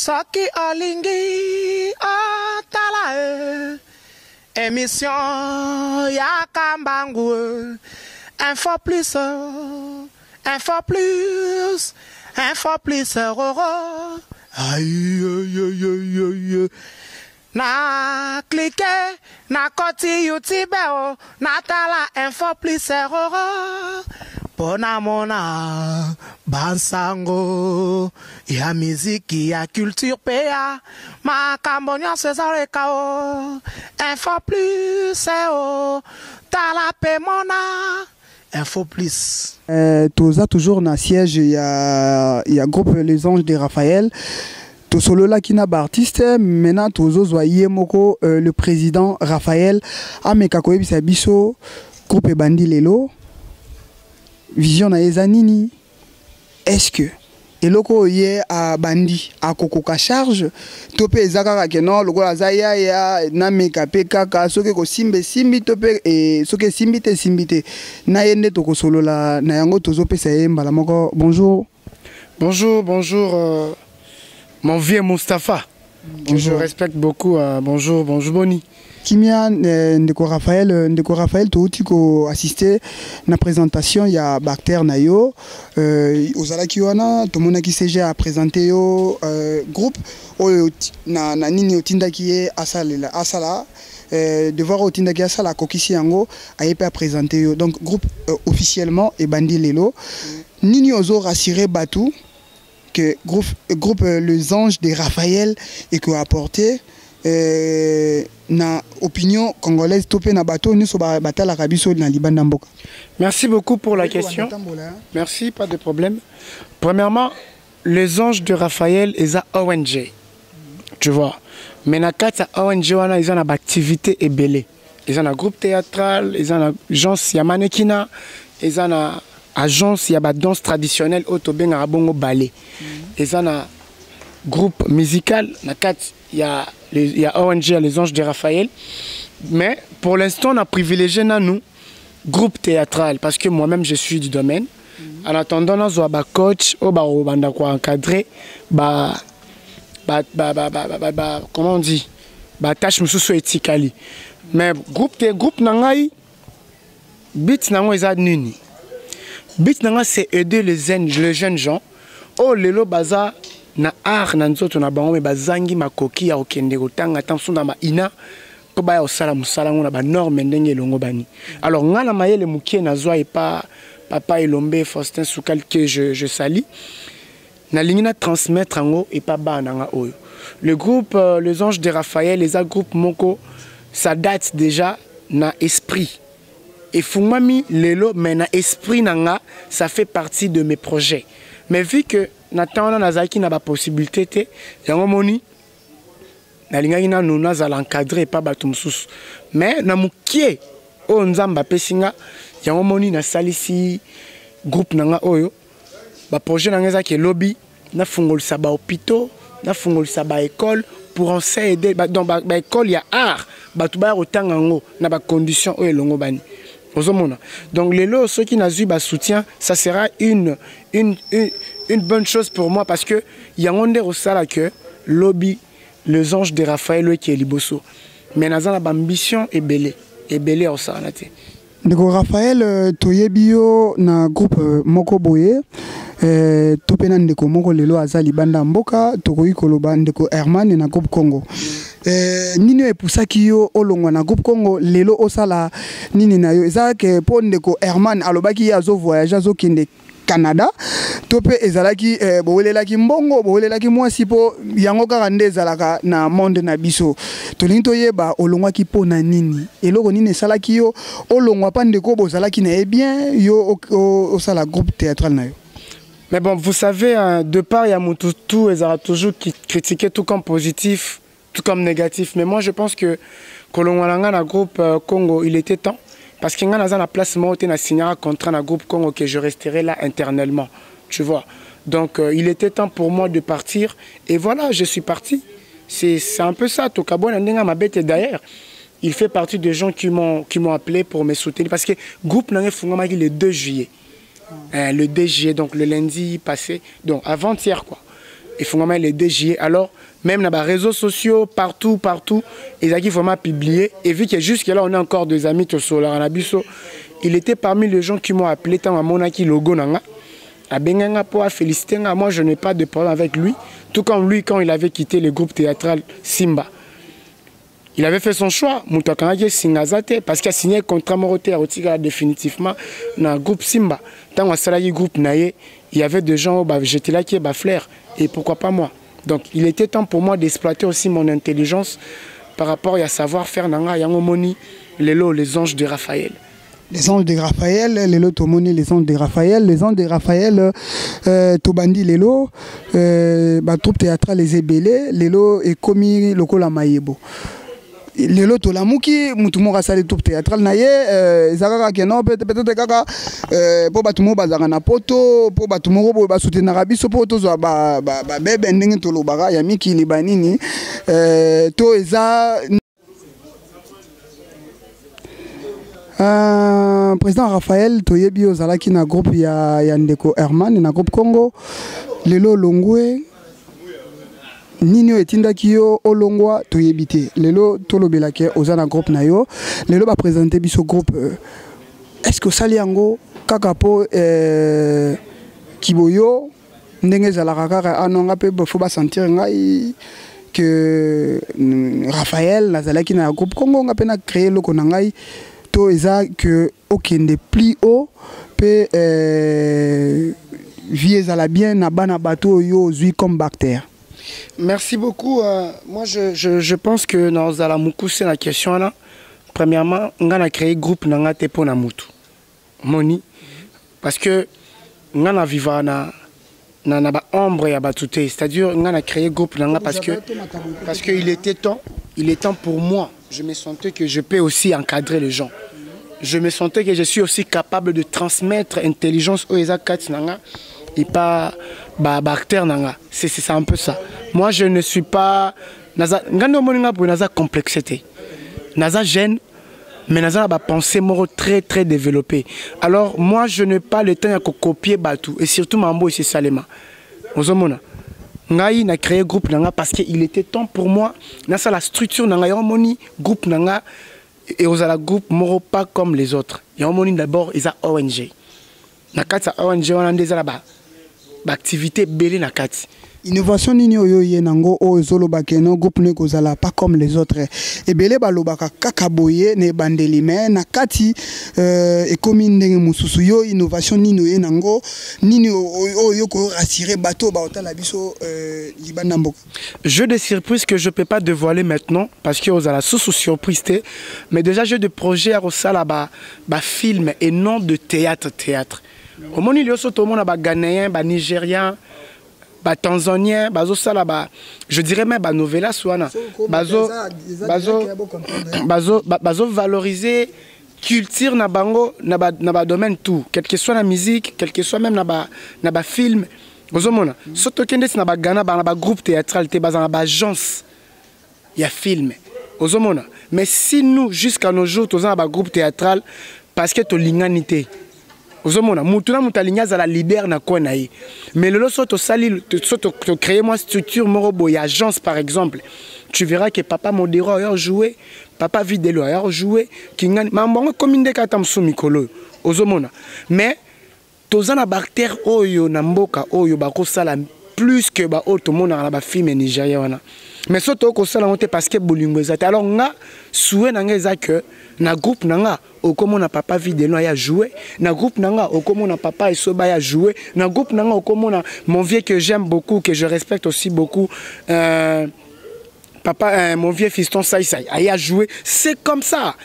Saki Olingi Atala émission Yakambangu info plus aïe aïe aïe aïe na cliquer na koti YouTube na tala info plus Pona mona bansango ya miziki ya culture pea makambonya César kao info plus tala pe mona info plus toza toujours na siège il y a groupe Les Anges de Raphaël to solo là qui n'a pas artiste maintenant tozo zoye moko le président Raphaël ameka ko ebisa biso groupe bandi lelo vision na ezanini est-ce que eloko ye a bandi a kokoka charge tope ezaka ke non lokola zaya ya na meka peka ka soke ko simbe simbi tope e soke simbite na yende to ko solo la na yango tozo pesa ye mbala moko bonjour mon vieux Mustapha que je respecte beaucoup bonjour Boni Kimia ndeko Raphaël touti ko assister na présentation ya Bacter na yo ozala ki wana to mona ki CG a présenter yo groupe oyo na nini otinda ki e asala devoir otinda ki asala kokisi yango ayepe a présenter yo donc groupe officiellement et bandi lelo nini ozo rassurer batu que groupe Les Anges de Raphaël et que apporter na opinion congolaise topé na bateau ni so batala kabiso na libanda mboka. Merci beaucoup pour la question. Merci, pas de problème. Premièrement, Les Anges de Raphaël et za ONG. Tu vois. Mais na kata ONG wana ils ont une activité ebelé. Ils ont un groupe théâtral, ils ont une agence ya manekina, ils ont une agence ya ba danse traditionnelle otobenga bongo ballet. Ils ont un groupe musical na kata il y a ONG, Les Anges de Raphaël. Mais pour l'instant, on a privilégié nous groupe théâtral parce que moi-même, je suis du domaine. En attendant, on a un coach, on a encadré, comment on dit, tâche mususu etikali. Mais groupe nangai, bit nango eza nini. Bit nanga c'est aider les jeunes gens. Oh lelo baza na art na nzoto na bango me bazangi makoki ya okende kotanga attention na ina po ba osala musala ngona ba norme ndenge longo bani alors ngana mayele mukie na zwa et pas papa Elombe Faustin Soukal que je sali na lingina transmettre ngo et pas ba nanga oyo le groupe Les Anges de Raphaël les groupe moko ça date déjà na esprit et fumami lelo mais na esprit nanga ça fait partie de mes projets mais vu que Nathan nazaki na ba possibilité te yango moni na lingaki na nuna za l'encadrer pas batu mususu mais na mukie o nzamba pesinga yango moni na salisi groupe nanga oyo ba projet nanga za ke lobby na fungolisa ba hôpitaux na fungolisa ba école pour enseigner dans ba école ya art batu ba rotanga ngo na ba conditions oyo longo bani. Donc les lots, ceux qui n'ont eu soutien, ça sera une bonne chose pour moi parce que il y a un au que lobby Les Anges de Raphaël qui est liboso. Mais nous avons ambition et belé au salate. Ndeko Raphaël toyebio na groupe moko boye topena ndeko moko lelo azali banda mboka tokoyi koloba ndeko Herman na groupe Congo. Nini epusaki yo olongwa na groupe Congo lelo osala nini na yo eza ke po ndeko Herman alobaki azo voyage azo kende Canada tope ezalaki bowelelaki mbongo bowelelaki mwasi po yango kaka nde ezalaka na monde na biso tolingi toyeba olongwaki po na nini eloko nini esalaki yo olongwa pa ndeko bozalaki na ye bien yo osala groupe théâtral na yo. Mais bon, vous savez, de part, il y a tout, ils ont toujours critiqué tout comme positif, tout comme négatif. Mais moi, je pense que Kolongwalanga, le groupe Congo, il était temps. Parce qu'il y a la place, moi, j'ai signé un contrat dans le groupe Congo que je resterai là internellement. Tu vois. Donc, il était temps pour moi de partir. Et voilà, je suis parti. C'est un peu ça. Tokabo Ndenga m'a bête d'ailleurs. Il fait partie des gens qui m'ont appelé pour me soutenir. Parce que le groupe Nanga Fungamaki le 2 juillet. Le 2 juillet, donc le lundi passé. Donc, avant-hier, quoi. ils font vraiment les 2 juillet. Alors, même dans les réseaux sociaux, partout, ils ont vraiment publié. Et vu que jusque-là, on a encore des amis sur l'Arabiso, il était parmi les gens qui m'ont appelé tant à Monaki Logo Nanga. À Benganga pour féliciter. Moi, je n'ai pas de problème avec lui. Tout comme lui, quand il avait quitté le groupe théâtral Simba. Il avait fait son choix, parce qu'il a signé un contrat moroté définitivement dans le groupe Simba. Dans le groupe Naye, il y avait des gens j'étais là qui est flair. Et pourquoi pas moi? Donc il était temps pour moi d'exploiter aussi mon intelligence par rapport à savoir-faire Nanga Yangomoni, les anges de Raphaël. Les anges de Raphaël, les Tomoni, les anges de Raphaël, Tobandi, troupe théâtrale les Ébélés, et Komi, Lokola Maïebo. Lelo tolamuki mutumo kasali troupe théâtrale na ye ezaka keno peut-être kaka po batumo bazaka na poto po batumo bo basoutenaka biso po tozwa ba bebe ndenge tolobaka ya mikili banini to eza président Raphaël toyebi ozalaki na groupe ya ndeko Herman na groupe Congo lelo longwe Nino etindaki yo olongwa toyebite lelo tolobelake ozana groupe na yo lelo ba présenter biso groupe est-ce que sali yango kaka po kiboyo ndenge zalaka kaka anonga pe faut ba sentir ngai que Raphaël nazalaki na groupe Congo nga pe na créer loko na ngai to eza que okende plus haut pe vie zala bien na bana bateau yo zui comme bactère. Merci beaucoup. Moi, je pense que dans la Moukousse, la question là, premièrement, on a créé un groupe Nanga Tepo Namutu. Moni. Parce que on a vécu na ombre et abatouté. C'est-à-dire, on a créé un groupe Nanga parce que il était temps pour moi. Je me sentais que je peux aussi encadrer les gens. Je me sentais que je suis aussi capable de transmettre intelligence aux Ezakat Nanga. Et pas bactère nanga. C'est un peu ça. Moi je ne suis pas ngando moninga pour naza complexité. Naza gêne mais naza ba pensée moro très très développée. Alors moi je n'ai pas le temps à copier Batou et surtout Mambo ici Salema. Ozomona. Ngai na créé groupe nanga parce qu'il était temps pour moi na ça la structure nanga yomoni groupe nanga et ozala groupe moro pas comme les autres. Yomoni d'abord ils a ONG. Na kata ONG on a des là-bas. Activité belé na kati. Innovation nini oyo ye nango o zolo bakeno groupe ne kozala pas comme les autres. Et belé balobaka kakaboye ne bandeli mais na kati e komi ndenge mususu yo innovation nini ye nango nini oyo ko rassurer bateau ba otala biso libanda mboka. Jeu de surprise que je peux pas dévoiler maintenant parce que ozala sous surprise mais déjà jeu de projet à rosala ba film et non de théâtre. Au moment où tout le monde a Ghanéen, Nigérien, Tanzanien, je dirais même Novela Swana. Bazo valoriser culture na bango na domaine tout, quel que soit la musique, quel que soit même na film. Bozomona. Soto kende na Ghana na groupe théâtral te bazana agence. Il y a film. Bozomona. Mais si nous jusqu'à nos jours tous un groupe théâtral parce que to linganité. Ozomona mutuna mutalinya za la leader na ko na yi mais le soto sali soto créer moi structure morobo y agence par exemple tu verras que papa Modero a joué papa Videlo a joué kingani mambongo kominde kata msumikolo ozomona mais tozana bactère oyo na mboka oyo bako sala plus que ba auto mona na ba film Nigeria wana mais soto ko sala monter parce que bolingo ezate alors nga souhait na ngeza que na groupe nanga okomona papa Videlo a joué na groupe nanga okomona papa Esoba a joué na groupe nanga okomona mon vieux que j'aime beaucoup que je respecte aussi beaucoup papa mon vieux fiston Saïsaï a joué c'est comme ça.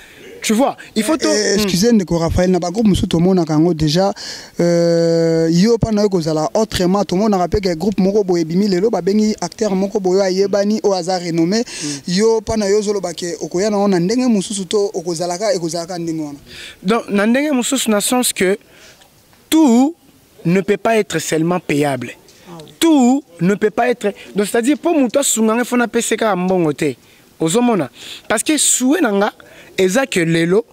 Tu vois, il faut excusez-moi, Raphaël, n'a pas groupe, monsieur tout le monde a déjà yo pas na kozala autrement tout le monde a rappelé que groupe moko boye bimi lelo ba bengi acteur moko boye ayebani au hasard renommé yo pas na yo zolo bake okoya na ona ndenge mususu to okozalaka ekozalaka ndenge wana. Donc na ndenge mususu na sens que tout ne peut pas être seulement payable. Tout ne peut pas être donc c'est-à-dire pour muto sunganga fona peseka mbongo te. Ozomona parce que soué nanga eza que lelo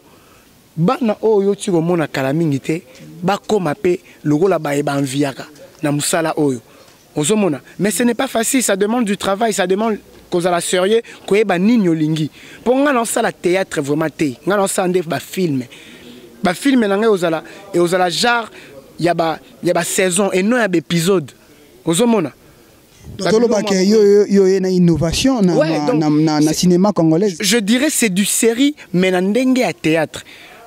bana oyo tiko mona kala mingi te ba koma pe lokola ba eba enviaka na musala oyo Mais ce n'est pas facile, ça demande du travail, ça demande cause à la sérieux, qu'on ait nino lingi. Pour nga dans ça la théâtre vraiment té, nga dans ça ndef ba film. Ba film nanga ozala et ozala genre y a ba saison et non y a ba épisode. Ozomona. Il y a une innovation dans le cinéma congolais. Je dirais c'est du série mais na ndenge à théâtre.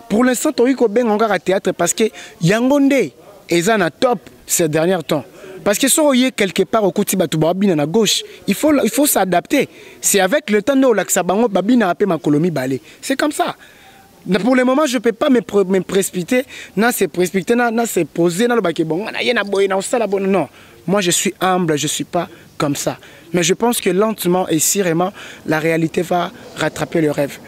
Pour l'instant, tu as bien encore à théâtre parce que Yangonde est en top ces derniers temps. Parce que si on est quelque part au côté de la gauche, il faut s'adapter. C'est avec le temps que c'est comme ça. Pour le moment, je ne peux pas me précipiter. Non, c'est précipiter, non, c'est poser. Non, moi je suis humble, je ne suis pas comme ça. Mais je pense que lentement et sûrement, la réalité va rattraper le rêve.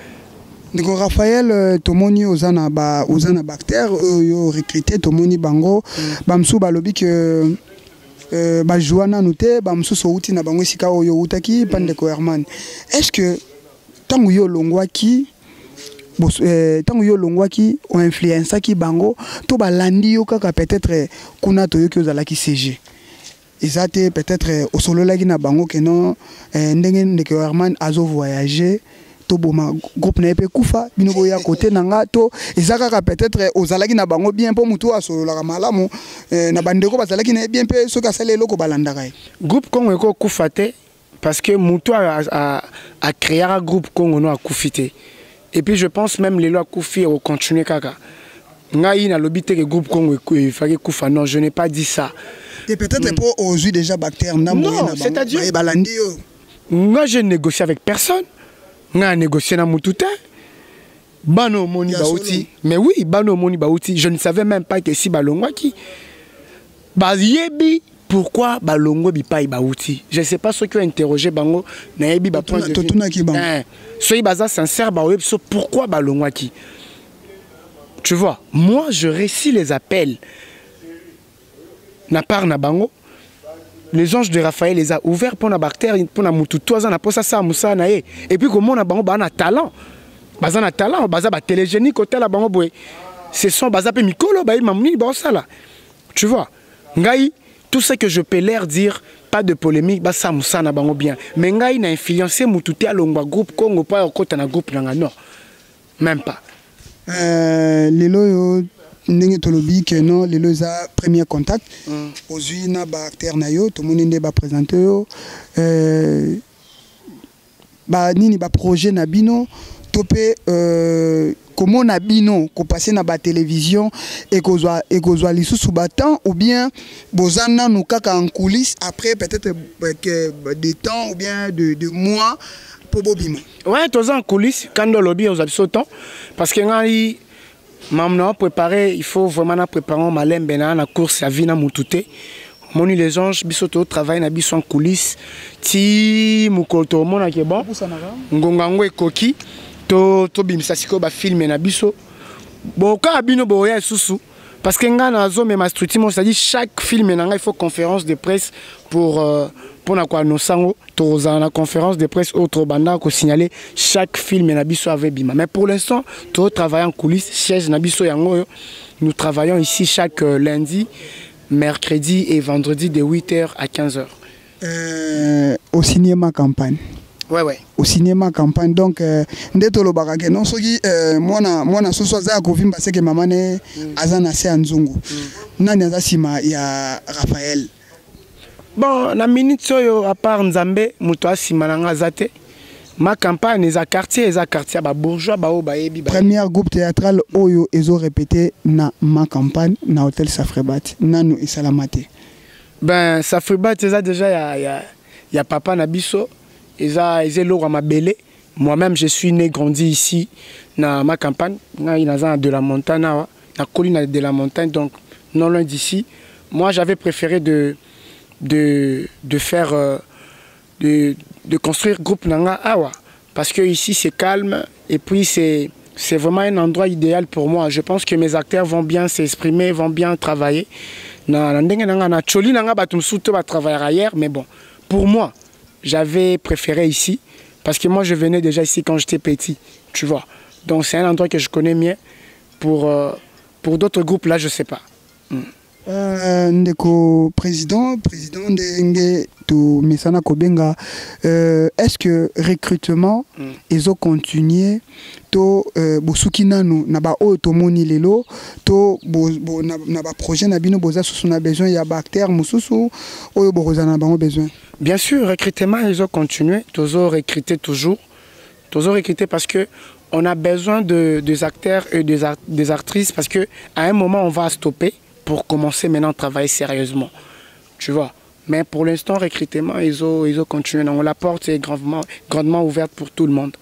Ndeko Raphaël tomoni ozana bactère yo recruter tomoni bango bamsu balobi que ba joana noté bamsu souti na bango sika oyo utaki pandeko Herman. Est-ce que tangu yo longwaki o influence ki bango to balandi yo kaka peut-être kuna to yo ki ozalaki CG ezate peut-être au solo lagi na bango que non ndenge ndeko Herman azo voyager to boma groupe na epé kufa bino boya côté nanga to ezaka peut-être ozalaki na bango bien po mutu asolo la malamu na bandeko bazalaki na bien pe soka sale loko balandaka groupe Congo eko kufa te parce que mutu a créé un groupe Congo no a kufité et puis je pense même les lois kufi au continuer kaka ngai na lobité que groupe Congo il fallait kufa non je n'ai pas dit ça et peut-être pour aujourd'hui déjà bactère na non c'est-à-dire balandi moi je négocie avec personne. Nga négocié na mututa bano moni bauti mais oui bano moni bauti je ne savais même pas que si balongwa qui yebi pourquoi balongwa bi pa bauti je sais pas ceux qui ont interrogé bango na yebi ba point de vue soyez baza sincère ba so pourquoi balongwa qui tu vois moi je récite les appels na part na bango. Les anges de Raphaël les a ouverts pour la bactère, pour la moutou, toi, ça n'a pas ça, moussa, naé. Et puis, comment on a un talent, bazan a talent, bazan a télégénique, hôtel à bango, c'est son bazan pe mikolo, bah, il m'a mis, bah, ça là. Tu vois, Ngaï, tout ce que je peux leur dire, pas de polémique, bah, ça, moussa, na bango bien. Mais Ngaï n'a influencé moutouté à l'ongba groupe Congo, pas au côté d'un groupe, non, même pas. Les loyaux. Ndenge tolobi que non lelo za premier contact ozui na ba acteur na yo to monende ba présenter yo ba nini ba projet na bino topé comment na bino ko passer na ba télévision et kozwa lisusu batan ou bien bozana no kaka en coulisses après peut-être des temps ou bien de mois pour bobima ouais toza en coulisses quand on lobby aux absoutons parce que ngai maintenant préparer il faut vraiment préparer ma lembe na course à vie na mutute moni les anges bisoto travail na biso en coulisses ti mukoto mona ke bon ngongango ekoki to bimisa siko ba film na biso bon ka bino boya susu parce que nga na zo me ma structure moi ça dit chaque film na il faut conférence de presse pour na quoi no sango to na conférence de presse autre banda ko signaler chaque film na biso avec bima mais pour l'instant to travailler en coulisses siège na biso yango nous travaillons ici chaque lundi mercredi et vendredi de 8h à 15h au cinéma campagne. Ouais. Au cinéma campagne donc ndeto lo bakake non soki mwana soso za ko vimba seke mamane azana se anzungu nani azasima ya Raphaël. Bon la minute soyo à part Nzambe muto asima nanga zate ma campagne les quartier ba bourgeois ba o ba yebi ba première groupe théâtral oyo ezo répété na ma campagne na hôtel Safrebat nanu esalamate. Ben Safrebat déjà ya papa na biso moi-même, je suis né, grandi ici, dans ma campagne, de la montagne, la colline de la montagne, donc non loin d'ici. Moi, j'avais préféré de faire, de construire groupe Nanga Awa, parce que ici c'est calme et puis c'est vraiment un endroit idéal pour moi. Je pense que mes acteurs vont bien s'exprimer, vont bien travailler. Travailler ailleurs, mais bon, pour moi, j'avais préféré ici, parce que moi je venais déjà ici quand j'étais petit, tu vois. Donc c'est un endroit que je connais mieux. Pour d'autres groupes là, je sais pas. Ndeko président ndenge to mesana kobenga est-ce que recrutement ils ont continué to bosuki nanu na ba o to moni lelo to na ba projet na bino boza susu na besoin ya ba acteur mususu oyo boza na bango besoin. Bien sûr, recrutement ils ont continué, toujours recruter parce que on a besoin des acteurs et des actrices parce que à un moment on va stopper pour commencer maintenant à travailler sérieusement. Tu vois. Mais pour l'instant, recrutement, ils ont continué. Donc la porte est grandement ouverte pour tout le monde.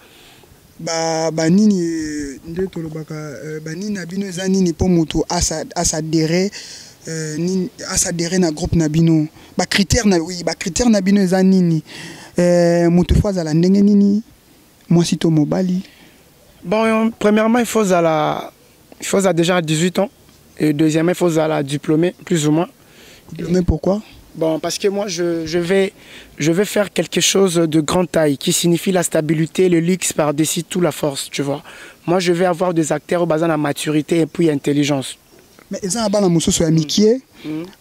Nini nabino zanini po mutu asadere na groupe nabino. Critère nabino zanini. Mutu fois ala ndenge nini. Moi sito mobali. Bon, premièrement, il faut déjà 18 ans. Et deuxièmement, il faut la diplômer, plus ou moins. Diplômer pourquoi? Bon, parce que moi, je vais faire quelque chose de grande taille, qui signifie la stabilité, le luxe par-dessus tout la force, tu vois. Moi, je vais avoir des acteurs au basé de maturité et puis intelligence. Mais ils ont un mousseau amitié,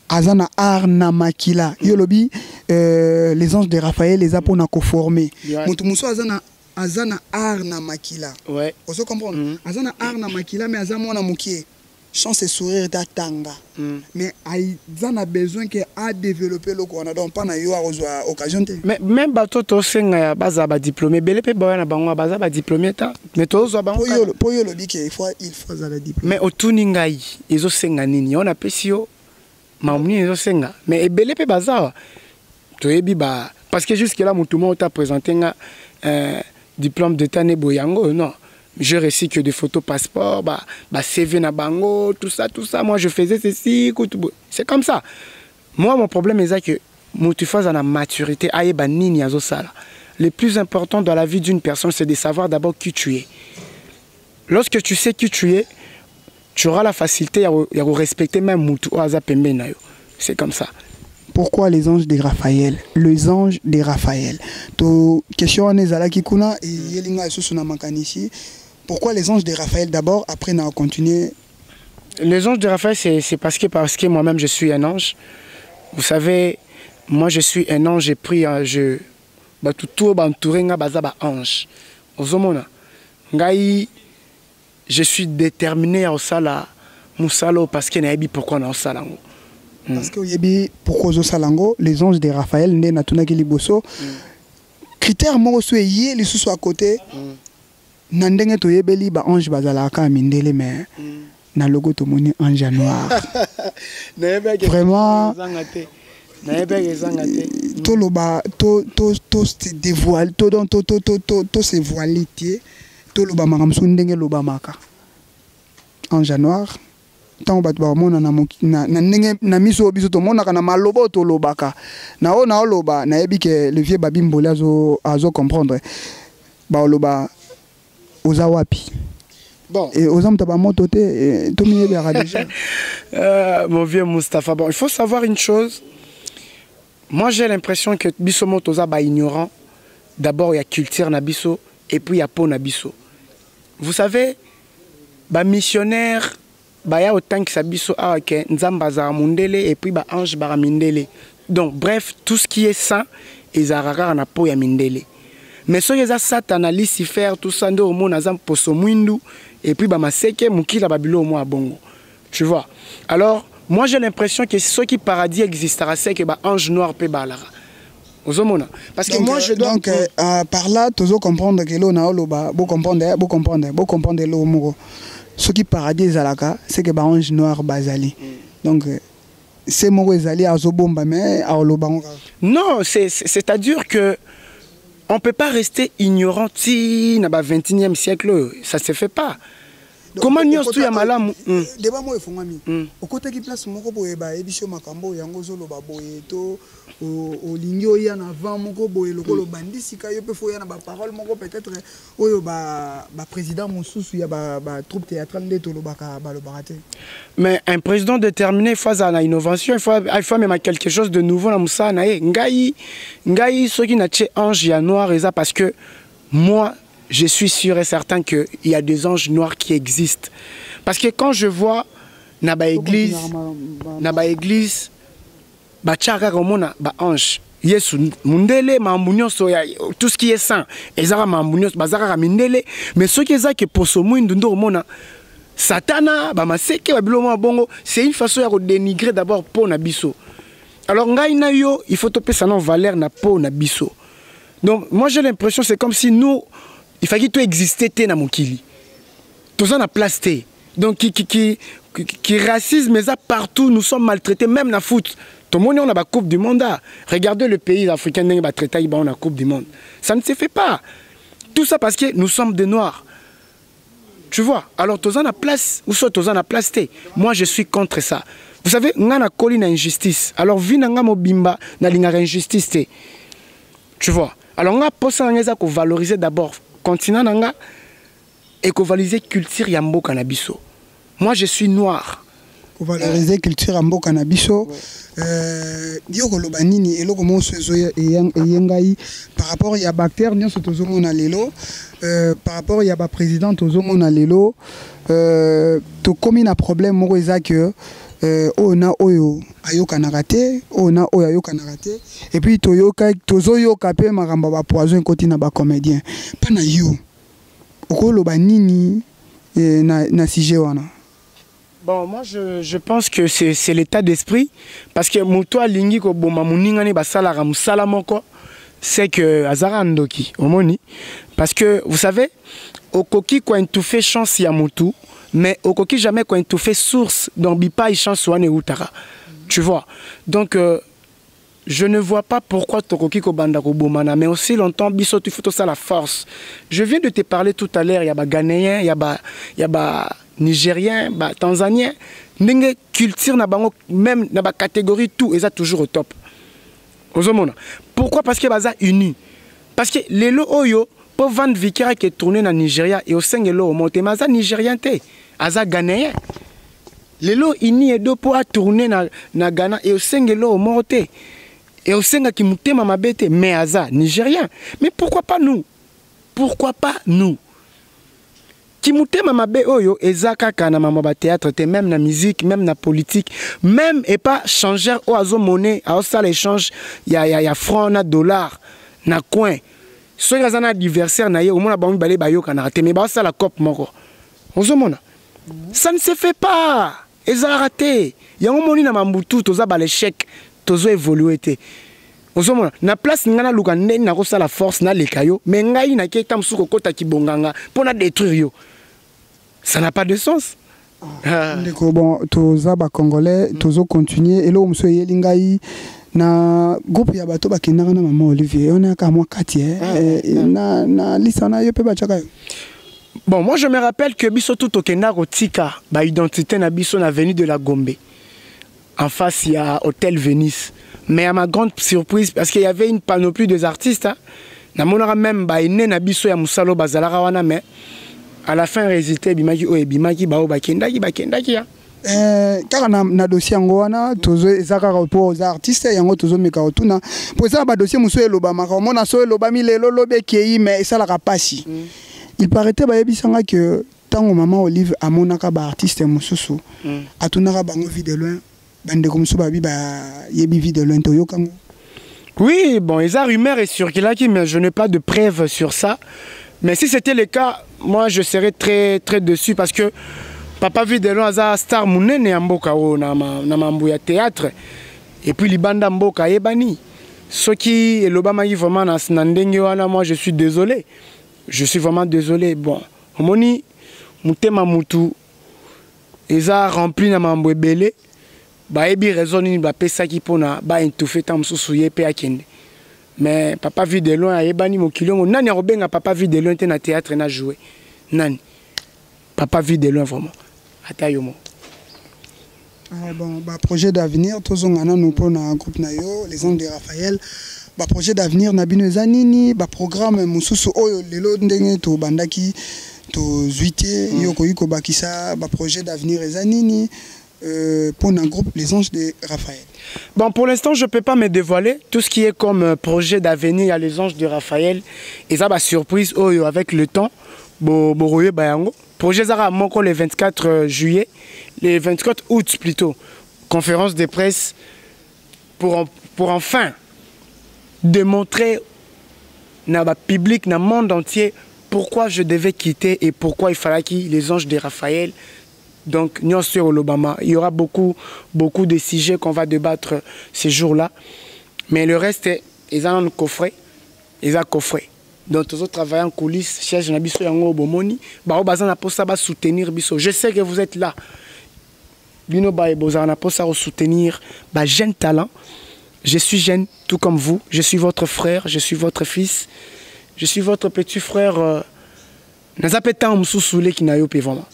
azana art na makila. Yolobi, les anges de Raphaël, les apôtres na formé. Mousseau azana art na makila. Ouais. Vous comprenez? Azana art na makila, mais azana mona mukie. Chance et sourire d'atanga. Mais ils ont besoin qu'à développer le corps. Donc pas na yo à occasion. Mais même bateau to senga baza ba diplômé, belé ba na bango baza ba diplômé ta. Mais to zo bango. Pour yo le dit qu'il faut la diplômé. Mais au tuningai, ils ont senga nini. On appelle si yo mamni ils ont senga. Mais belé pe baza. To yebi ba parce que jusque là mon tout monde t'a présenté un diplôme d'état ne boyango non. Je récite que des photos passeport, CV na bango, tout ça. Moi, je faisais ceci, c'est comme ça. Moi, mon problème est que tu fais la maturité. Le plus important dans la vie d'une personne, c'est de savoir d'abord qui tu es. Lorsque tu sais qui tu es, tu auras la facilité à respecter même Moutou Azapembe. C'est comme ça. Pourquoi les anges de Raphaël? Les anges de Raphaël. To question on est à la kikuna et yelinga sous na makanishi. Pourquoi les anges de Raphaël d'abord, après on a continué? Les anges de Raphaël, c'est parce que moi-même je suis un ange. Vous savez, moi je suis un ange, j'ai pris je suis déterminé à sala musalo parce que naebi pourquoi na salango. Parce que yebi pourquoi zo salango, les anges de Raphaël né na tunaki liboso. Critère mo so yé les sous à côté. Nandenge to yebeli ba ange bazalaka mindele mais na logo to moni ange noir. Vraiment to loba to se dévoile to se voiler to loba makamso ndenge loba maka ange noir tant bat ba mona na ndenge na miso biso to mona kana malobo to lobaka na o loba na yebi ke le vieux babimbola azo comprendre ba loba Ozawapi. Bon. Et aux hommes t'as moto déjà. Mon vieux Mustapha. Bon, il faut savoir une chose. Moi, j'ai l'impression que Bissomo Toza ba ignorant. D'abord, il y a culture nabiso et puis il y a peau nabiso. Vous savez, ba missionnaire, ba ya autant que sabiso a que nzambaza mundele et puis ba ange bara mindele. Donc, bref, tout ce qui est saint, ils arara na peau ya mindele. Mais si vous avez Satan, Lucifer, tout ça, et puis Maseke, Mukila, Babilo, moi, Bongo. Tu vois. Alors, moi j'ai l'impression que ce qui paradis existera, c'est que ange noir peut balara. Parce que donc, moi je dois. Donc, par là, tu dois comprendre que l'on a comprendre l'eau. Ce qui paradis existera, c'est que ange noir bazali. Donc, c'est mon ezali à Zobomba, mais à Olobango. Non, c'est-à-dire que. On ne peut pas rester ignorant si dans le 21e siècle, ça ne se fait pas. Donc, comment nous sommes tous malam? Débat moi fongami. Au côté qui place moko boye ba ebisho makambo yango zolo ba boye to o lingio ya na avant moko boye lokolo bandisi ka yo pe fo ya na ba parole moko peut-être oyo ba président mususu ya ba troupe théâtrale de to lobaka ba lobarate. Mais un président déterminé face à l'innovation, il faut même quelque chose de nouveau dans Moussa nae. Ngai ce qui n'a pas ange ya noir et ça parce que moi je suis sûr et certain qu'il y a des anges noirs qui existent. Parce que quand je vois na ba église ba tchaka komona ba ange Yesu mundele mambunyoso ya tout ce qui est saint ezaka mambunyoso bazaka mindele mais ce qui ezaki poso mwindu ndo komona Satana ba maseke ba biloma bongo c'est une façon ya ko dénigrer d'abord pour na biso. Alors ngai na yo il faut topé ça non valeur na pour na biso. Donc moi j'ai l'impression c'est comme si nous il fallait tout exister té na mokili. Tout ça na place té. Donc qui racisme mais ça partout nous sommes maltraités même na foot. Tout le monde on a la coupe du monde. Regardez le pays africain qui va traiter on a coupe du monde. Ça ne se fait pas. Tout ça parce que nous sommes des noirs. Tu vois, alors tous en a place, ou soit tous en a place. Moi je suis contre ça. Vous savez, on a collé une injustice. Alors vina nga mobimba na linga injustice. Tu vois. Alors on a posé ça qu'on valoriser d'abord continent nga et qu'on valoriser culture yambo cannabiso. Moi je suis noir. Qu'on valoriser culture yambo cannabiso. Dio kolobanini eloko mo sezo yengai par rapport ya bactère nyo sotozo mona lelo par rapport ya ba président tozo mona lelo to komi na problème moko eza que ona oyo ayoka na raté ona oyo ayoka na raté et puis toyoka tozo yoka pe makamba ba poison koti na ba comédien pana yo okolobanini na sujet wana. Bon, moi je pense que c'est l'état d'esprit parce que muto lingi ko boma muningani basala musala moko c'est que azara ndoki omoni parce que vous savez okoki quand tu fais chance ya mutu mais okoki jamais quand tu fais source dans bipa chance wane utara tu vois donc je ne vois pas pourquoi tokoki ko banda ko bomana mais aussi longtemps biso tu faut ça la force. Je viens de te parler tout à l'heure il y a ba Ghanéen il y a ba Nigérien, bah, Tanzanien, n'enge culture na bango même na ba catégorie tout et ça toujours au top. Pourquoi? Parce que baza uni. Parce que les lo oyo pour vendre vikira qui est tourné na Nigeria et au sein lo monté maza Nigérien té, aza Ghanéen. Les lo ini et do pour tourner na Ghana et au sein lo monté et au sein qui mutema mabete mais aza Nigérien. Mais pourquoi pas nous? Pourquoi pas nous? Kimutema mabe oyo ezaka kana mama ba théâtre te même na musique même na politique même et pas changer au azo monnaie à ça l'échange ya franc na dollar na coin so ya zana adversaire na ye au mona bangi balé bayo kana te mais ba ça la cop moko ozomona ça ne se fait pas ezara raté ya moni na mambutu toza ba l'échec tozo évoluer te ozomona na place ngana luka ndeni na ko ça la force na lekayo mais ngai na keta msuko kota kibonganga pona détruire yo. Ça n'a pas de sens. Bon, tous les Congolais, tous continuer. Et là, on se dit na groupe ya bato bakina na maman Olivier. On a qu'à moi Katia. Na lisana yo pe bachaka. Bon, moi je me rappelle que biso tout okenda rotika ba identité na biso na avenue de la Gombe. En face il y a Hôtel Venise. Mais à ma grande surprise parce qu'il y avait une panoplie des artistes. Na monara même ba ine na biso ya musalo bazalaka wana mais à la fin résultat bimaki o bimaki bao bakendaki ya car na dossier ngo wana tozo ezaka rapport aux artistes yango tozo meka otuna pour ça ba dossier muso eloba maka mona so eloba mi lelo lobe kei mais ça la rapasi il paraîtait ba yebisanga que tango maman Olive amonaka ba artiste mususu atunaka bango vie de loin bande comme so ba bi ba yebi vie de loin to yokango. Oui, bon, les rumeurs est circulées mais je n'ai pas de preuves sur ça. Mais si c'était le cas, moi je serais très très dessus parce que papa Videlo aza star munene ya mboka o na mambu ya théâtre et puis libanda mboka yebani. Ce qui est l'Obama qui vraiment na ndenge wana moi je suis désolé. Je suis vraiment désolé. Bon, moni mutema mutu eza rempli na mambu ebele. Ba ebi raison ni ba pesa ki pona ba intufe tam susu ye pe akende. Mais papa vit de loin, ebani mokilongo nani arobenga papa vit de loin te na théâtre na jouer. Nani. Papa vit de loin vraiment. Atayomo. Bon, bah projet d'avenir tozongana nous pour na groupe na yo, les Anges de Raphaël. Bah projet d'avenir na bino zanini, bah programme mususu oyo lelo ndenge to bandaki to zuité yo koyiko bakisa, bah projet d'avenir zanini. Pour un groupe Les Anges de Raphaël. Bon, pour l'instant, je ne peux pas me dévoiler. Tout ce qui est comme projet d'avenir à Les Anges de Raphaël, et ça va surprise avec le temps. Projet Zara Moko le 24 juillet le 24 août plutôt, conférence de presse pour enfin démontrer dans le public, dans le monde entier, pourquoi je devais quitter et pourquoi il fallait que les anges de Raphaël. Donc, nous sur l'Obama, il y aura beaucoup de sujets qu'on va débattre ces jours-là. Mais le reste, ils ont un coffret. Ils ont un coffret. Donc, tous autres travaillent en coulisses, cherchent un biso yango bomoni, ba bazana pour ça ba soutenir biso. Je sais que vous êtes là. Bino ba bozana pour ça soutenir ba jeune talent. Je suis jeune tout comme vous, je suis votre frère, je suis votre fils. Je suis votre petit frère. Naza petan mususule ki na yo pe vraiment.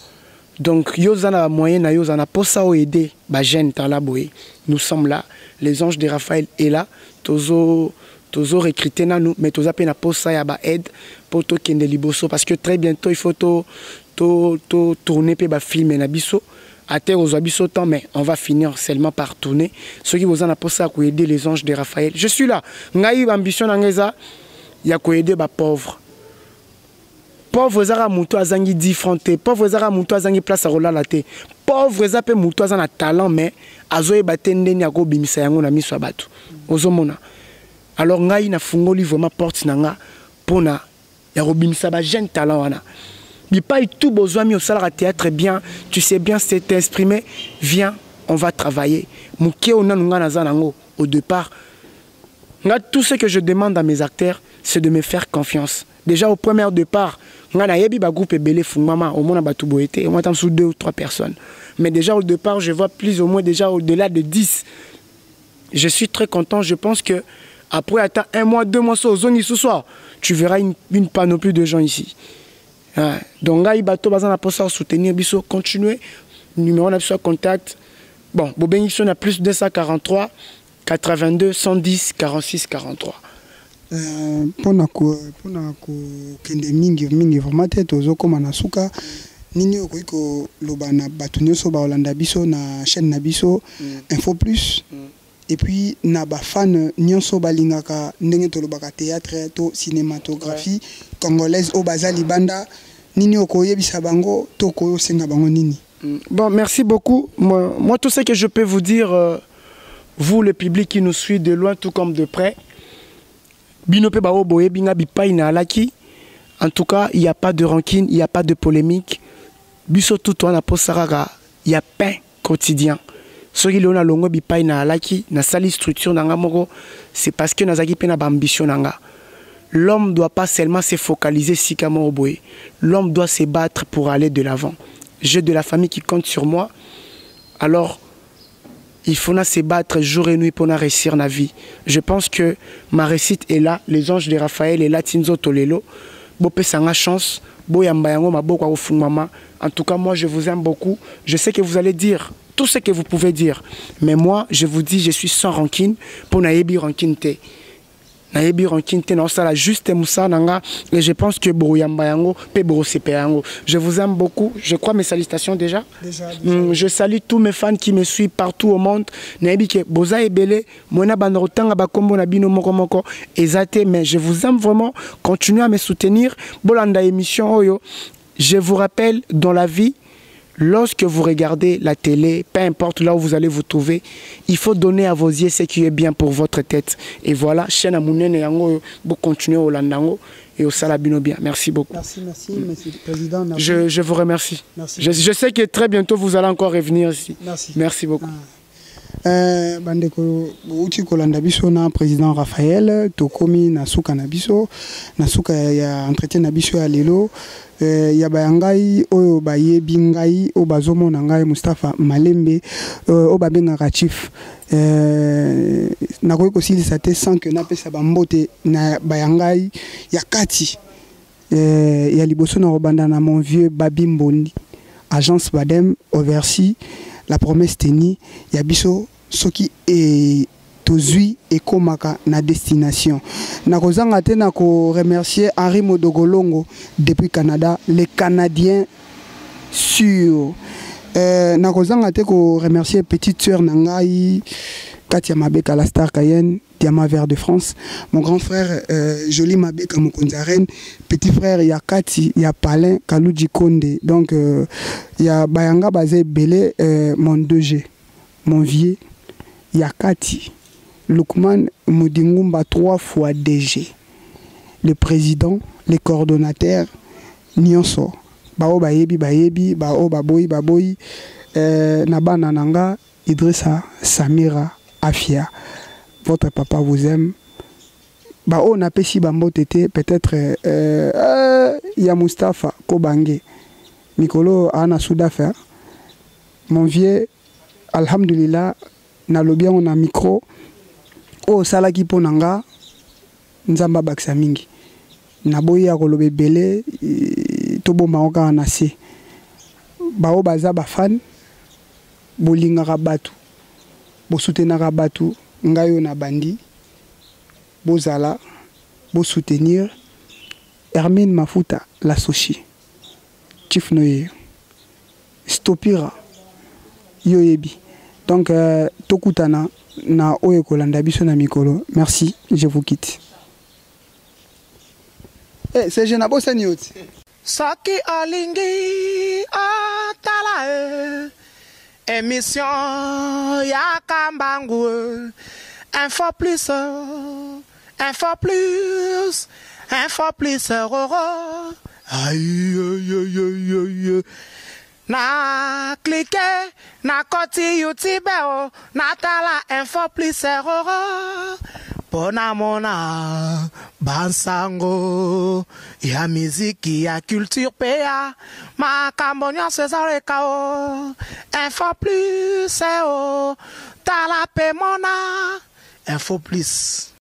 Donc, yozana moyen na yozana pour ça aider ba jeune talent boy. Nous sommes là, les anges de Raphaël est là, tozo recruter nous, mais tozo pe na pour ça ya ba aide pour to kende liboso parce que très bientôt il faut to tourner pe ba film na biso. À terre aux abyssaux temps, mais on va finir seulement par tourner. Ceux qui vous en a pour ça pour aider les anges de Raphaël. Je suis là. Ngaï ambition d'angeza, il y a quoi aider les pauvres. Pauvres zara moutou azangi diffronté. Pauvres zara moutou azangi place à rola la té. Pauvres zara moutou azan a talent mais azoe batende ni ako bimisa yango na miso abatu. Ozomona. Alors ngaï na fungoli vraiment porte nanga pona ya robimisa ba jeune talent wana. Il pas tout besoin mis au salaire à théâtre bien, tu sais bien t'exprimer, viens, on va travailler. Au départ, tout ce que je demande à mes acteurs, c'est de me faire confiance. Déjà au premier départ, au moins sous 2 ou 3 personnes. Mais déjà au départ, je vois plus ou moins déjà au-delà de 10. Je suis très content, je pense que après attends 1 mois, 2 mois, ce soir, tu verras une panoplie de gens ici. Donc là, il bateau bazan pour ça soutenir biso continuer numéro on a besoin contact bon bobengison a plus 243 82 110 46 43 pona ko kende mingi vraiment tête ozo koma na suka nini okoiko lobana batunyo so ba Olanda biso na chaîne na biso Info Plus et puis na ba fan nyonso balingaka ndenge to lobaka théâtre to cinématographie congolaise au bazali banda nini okoyebisa bango to ko senga bango nini. Bon, merci beaucoup. Moi tout ce que je peux vous dire vous le public qui nous suit de loin tout comme de près binope ba oboye binga bipai na alaki. En tout cas, il n'y a pas de rancune, il n'y a pas de polémique. Biso tout on a posaraka, il y a pain quotidien. Ce qui l'on a longo bipai na alaki na sali structure nanga moko, c'est parce que nazaki pe na ambition nanga. L'homme ne doit pas seulement se focaliser sur Kamoroboé. L'homme doit se battre pour aller de l'avant. J'ai de la famille qui compte sur moi. Alors, il faut se battre jour et nuit pour réussir la vie. Je pense que ma réussite est là. Les anges de Raphaël et là, Tinzo Tolelo. Bopé sanga chance. En tout cas, moi, je vous aime beaucoup. Je sais que vous allez dire tout ce que vous pouvez dire. Mais moi, je vous dis, je suis sans rancune pour n'aiebi rancune. Et je pense que je vous aime beaucoup. Je crois mes salutations déjà. Je salue tous mes fans qui me suivent partout au monde. Mais je vous aime vraiment. Continuez à me soutenir. Je vous rappelle, dans la vie, lorsque vous regardez la télé, peu importe là où vous allez vous trouver, il faut donner à vos yeux ce qui est bien pour votre tête. Et voilà, chaîne Amounene Yango, vous continuez au Landango et au Salabino bien. Merci beaucoup. Merci, Monsieur le Président. Merci. Je vous remercie. Merci. Je sais que très bientôt vous allez encore revenir ici. Merci. Merci beaucoup. Bandeko uti kolanda biso na président Raphaël tokomi na suka na biso ya entretien na biso ya lelo ya bayangai oyo bayebi ngai o bazomona ngai Moustapha Malembe o babengaka chief nakoki kosilisa te sans que napesa bambote na bayangai ya kati ya liboso na kobanda na mon vieux Babi Mbondi agence Badem Oversi la promesse tenue yabiso soki e tozui et komaka na destination nakozanga te na ko remercier Henri Modogolongo depuis Canada les Canadiens sur nakozanga te ko remercier petite sœur nangai Katia Mabeka la star Cayenne Diamant Vert de France. Mon grand frère, Joli Mabeka Mokonzaren. Petit frère, il y a Kati, il y a Palin, Kaloudji Konde. Donc, il y a Bayanga Bazé Belé, mon 2G, mon vieux. Il y a Kati. Lukman Moudingumba 3 fois DG. Le président, les coordonnateurs, Nyonso. Bao Bayebi, Bao Baboyi, Naba Nananga, Idrissa, Samira, Afia. Votre papa vous aime. Bao Napesi Bambo Tete, peut-être il y a Mustafa Kobange. Mikolo Ana Soudafer. Mon vieux, Alhamdulillah, Nalobia on a micro. Oh, Salaki Ponanga, Nzamba Baksamingi. Naboyi a kolobe belé, Tobo Maoka anase. Bao Baza Bafan, Bolinga Rabatu, Bosutena Rabatu, Ngayo na Bandi, Bozala, Bo soutenir, Hermine Mafuta, la Sochi, Chief Noye, Stopira, Yoyebi. Donc, Tokutana, na Oyekolanda Bisona Mikolo. Merci, je vous quitte. Eh, c'est Genabo Saniot. Saki Olingi Atala émission Yakambangu info plus aïe aïe aïe aïe na cliquer na koti YouTube na tala info plus Pona mona bansango ya miziki ya culture pea makambonya César Kao info plus tala pe mona info plus